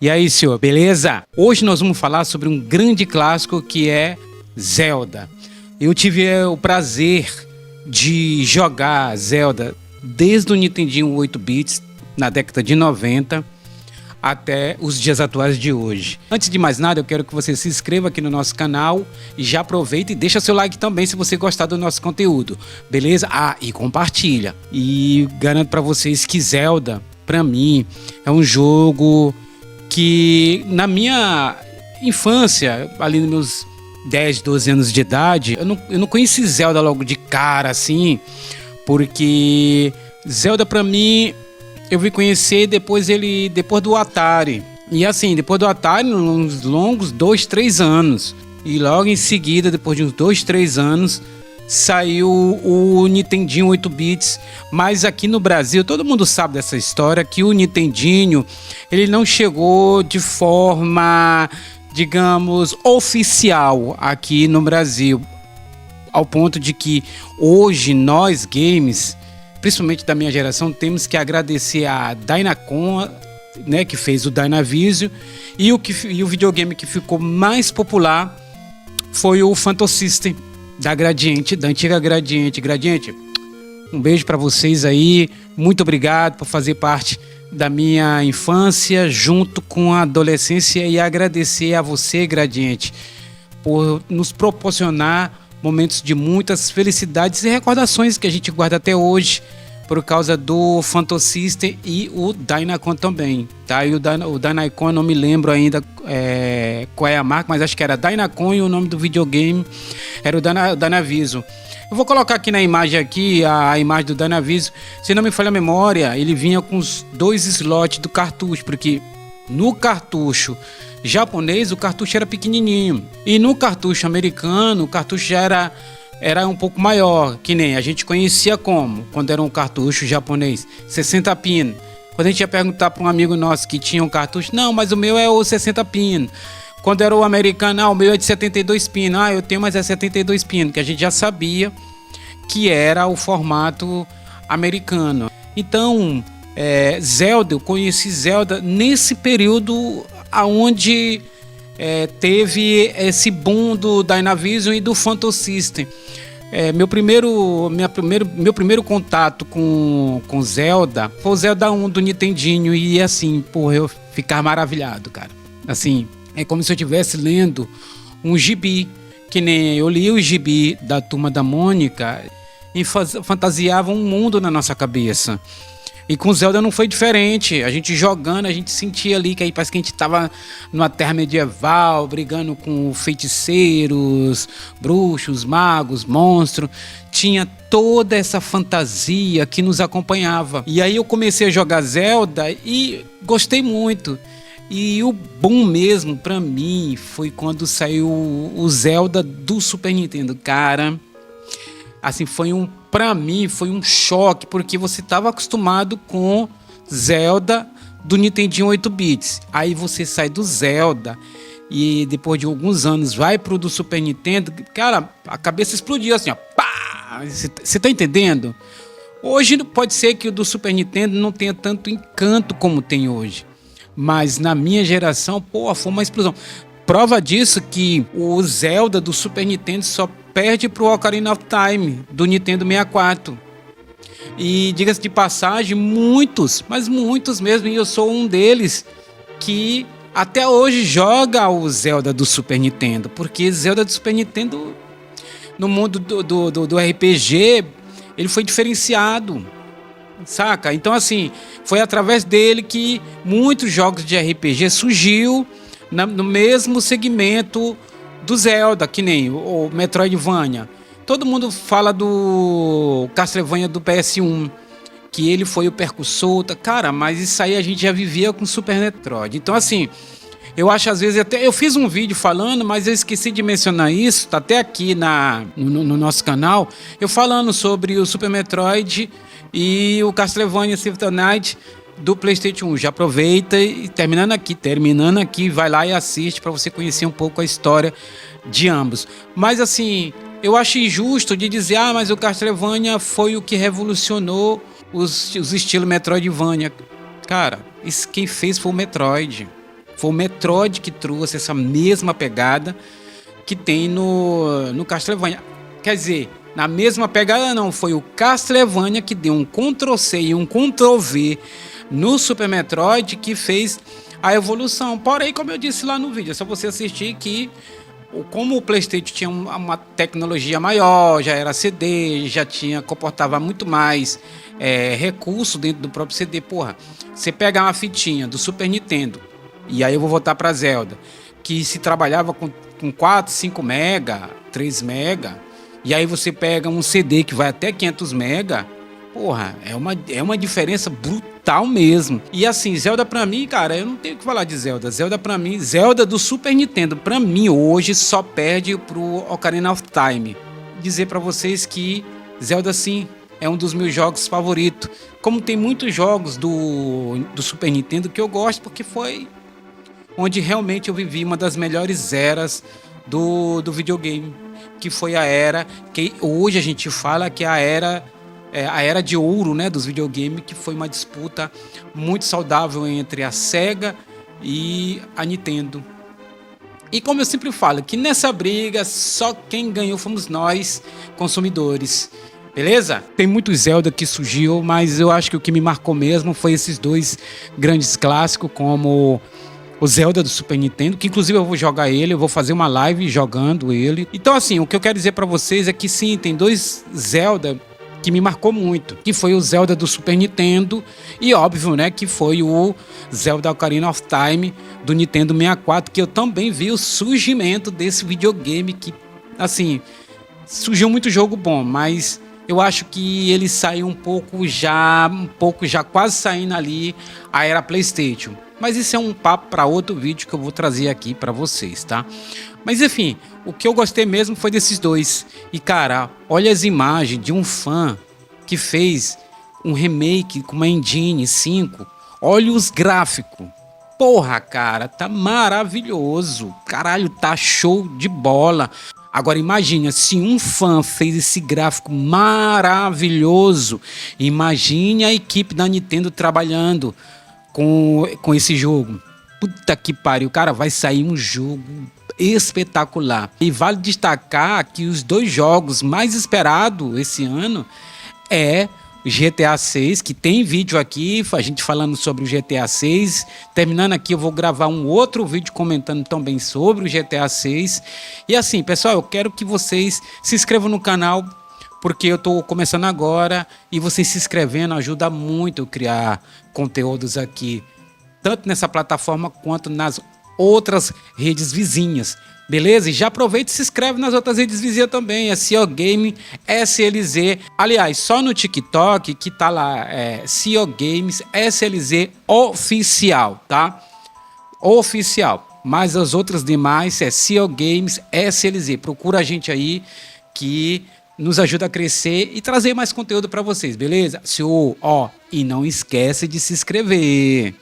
E aí, senhor, beleza? Hoje nós vamos falar sobre um grande clássico que é Zelda. Eu tive o prazer de jogar Zelda desde o Nintendinho 8 bits, na década de 90, até os dias atuais de hoje. Antes de mais nada, eu quero que você se inscreva aqui no nosso canal e já aproveita e deixa seu like também se você gostar do nosso conteúdo, beleza? Ah, e compartilha. E garanto para vocês que Zelda, para mim, é um jogo que na minha infância, ali nos meus 10, 12 anos de idade, eu não conheci Zelda logo de cara assim, porque Zelda pra mim eu vim conhecer depois do Atari. E assim, depois do Atari, uns longos 2, 3 anos. E logo em seguida, depois de uns 2, 3 anos, saiu o Nintendinho 8 bits, mas aqui no Brasil, todo mundo sabe dessa história, que o Nintendinho, ele não chegou de forma, digamos, oficial aqui no Brasil, ao ponto de que hoje nós games, principalmente da minha geração, temos que agradecer a Dynacon, né, que fez o Dynavision, e o videogame que ficou mais popular foi o Phantom System, da Gradiente, da antiga Gradiente. Gradiente, um beijo para vocês aí, muito obrigado por fazer parte da minha infância junto com a adolescência, e agradecer a você, Gradiente, por nos proporcionar momentos de muitas felicidades e recordações que a gente guarda até hoje por causa do Phantom System e o Dynacon também, tá? E o Dynacon eu não me lembro ainda qual é a marca, mas acho que era Dynacon e o nome do videogame era o Dynavision. Eu vou colocar aqui na imagem a imagem do Dynavision. Se não me falha a memória, ele vinha com os 2 slots do cartucho, porque no cartucho japonês o cartucho era pequenininho e no cartucho americano o cartucho já era um pouco maior, que nem a gente conhecia quando era um cartucho japonês, 60 pin. Quando a gente ia perguntar para um amigo nosso que tinha um cartucho, não, mas o meu é o 60 pin. Quando era o americano, o meu é de 72 pin. Ah, eu tenho, mas é 72 pin, que a gente já sabia que era o formato americano. Então, Zelda, eu conheci Zelda nesse período aonde teve esse boom do Dynavision e do Phantom System. Meu primeiro contato com Zelda foi o Zelda 1 do Nintendinho, e assim, porra, eu ficar maravilhado, cara. Assim, é como se eu estivesse lendo um gibi, que nem eu li o gibi da Turma da Mônica e fantasiava um mundo na nossa cabeça. E com Zelda não foi diferente. A gente jogando, a gente sentia ali que aí parece que a gente tava numa terra medieval, brigando com feiticeiros, bruxos, magos, monstros. Tinha toda essa fantasia que nos acompanhava. E aí eu comecei a jogar Zelda e gostei muito. E o boom mesmo pra mim foi quando saiu o Zelda do Super Nintendo. Cara, assim, pra mim foi um choque, porque você estava acostumado com Zelda do Nintendinho 8 bits. Aí você sai do Zelda e depois de alguns anos vai pro do Super Nintendo. Cara, a cabeça explodiu assim, ó. Pá! Você tá entendendo? Hoje pode ser que o do Super Nintendo não tenha tanto encanto como tem hoje, mas na minha geração, pô, foi uma explosão. Prova disso que o Zelda do Super Nintendo só perde pro Ocarina of Time do Nintendo 64. E diga-se de passagem, muitos, mas muitos mesmo, e eu sou um deles, que até hoje joga o Zelda do Super Nintendo, porque Zelda do Super Nintendo, no mundo do RPG, ele foi diferenciado, saca? Então assim, foi através dele que muitos jogos de RPG surgiu no mesmo segmento do Zelda, que nem o Metroidvania. Todo mundo fala do Castlevania do PS1, que ele foi o precursor, cara, mas isso aí a gente já vivia com Super Metroid. Então assim, eu acho às vezes, até eu fiz um vídeo falando, mas eu esqueci de mencionar isso, tá até aqui no nosso canal, eu falando sobre o Super Metroid e o Castlevania Symphony of the Night do PlayStation 1. Já aproveita e terminando aqui, vai lá e assiste para você conhecer um pouco a história de ambos. Mas assim, eu acho injusto de dizer, mas o Castlevania foi o que revolucionou os estilos Metroidvania. Cara, isso quem fez foi o Metroid. Foi o Metroid que trouxe essa mesma pegada que tem no Castlevania. Quer dizer, na mesma pegada não, foi o Castlevania que deu um Ctrl+C e um Ctrl+V no Super Metroid que fez a evolução. Porém, como eu disse lá no vídeo, é só você assistir que como o PlayStation tinha uma tecnologia maior, já era CD, já comportava muito mais recurso dentro do próprio CD. Porra, você pega uma fitinha do Super Nintendo, e aí eu vou voltar para Zelda, que se trabalhava com 4, 5 mega, 3 mega, e aí você pega um CD que vai até 500 mega, porra, é uma diferença brutal mesmo. E assim, Zelda pra mim, cara, eu não tenho o que falar de Zelda. Zelda pra mim, Zelda do Super Nintendo, pra mim hoje só perde pro Ocarina of Time. Dizer pra vocês que Zelda sim é um dos meus jogos favoritos. Como tem muitos jogos do Super Nintendo que eu gosto, porque foi onde realmente eu vivi uma das melhores eras do videogame, que foi a era que hoje a gente fala que é a era de ouro, né, dos videogames, que foi uma disputa muito saudável entre a Sega e a Nintendo. E como eu sempre falo, que nessa briga só quem ganhou fomos nós, consumidores. Beleza? Tem muito Zelda que surgiu, mas eu acho que o que me marcou mesmo foi esses dois grandes clássicos, como o Zelda do Super Nintendo, que inclusive eu vou jogar ele, eu vou fazer uma live jogando ele. Então assim, o que eu quero dizer pra vocês é que sim, tem dois Zelda que me marcou muito, que foi o Zelda do Super Nintendo e óbvio, né, que foi o Zelda Ocarina of Time do Nintendo 64, que eu também vi o surgimento desse videogame que, assim, surgiu muito jogo bom, mas eu acho que ele saiu um pouco já quase saindo ali a era PlayStation. Mas isso é um papo para outro vídeo que eu vou trazer aqui para vocês, tá? Mas enfim, o que eu gostei mesmo foi desses dois. E cara, olha as imagens de um fã que fez um remake com uma Engine 5. Olha os gráficos. Porra, cara, tá maravilhoso. Caralho, tá show de bola. Agora imagina, se um fã fez esse gráfico maravilhoso, imagine a equipe da Nintendo trabalhando com esse jogo. Puta que pariu, cara, vai sair um jogo espetacular. E vale destacar que os dois jogos mais esperados esse ano é GTA 6, que tem vídeo aqui, a gente falando sobre o GTA 6. Terminando aqui, eu vou gravar um outro vídeo comentando também sobre o GTA 6. E assim, pessoal, eu quero que vocês se inscrevam no canal, porque eu estou começando agora e vocês se inscrevendo ajuda muito a criar conteúdos aqui, tanto nessa plataforma quanto nas outras redes vizinhas. Beleza? E já aproveita e se inscreve nas outras redes vizinhas também, é CEO Game SLZ. Aliás, só no TikTok que tá lá, CEO Games SLZ Oficial, tá? Oficial. Mas as outras demais é CEO Games SLZ. Procura a gente aí que nos ajuda a crescer e trazer mais conteúdo para vocês, beleza? E não esquece de se inscrever.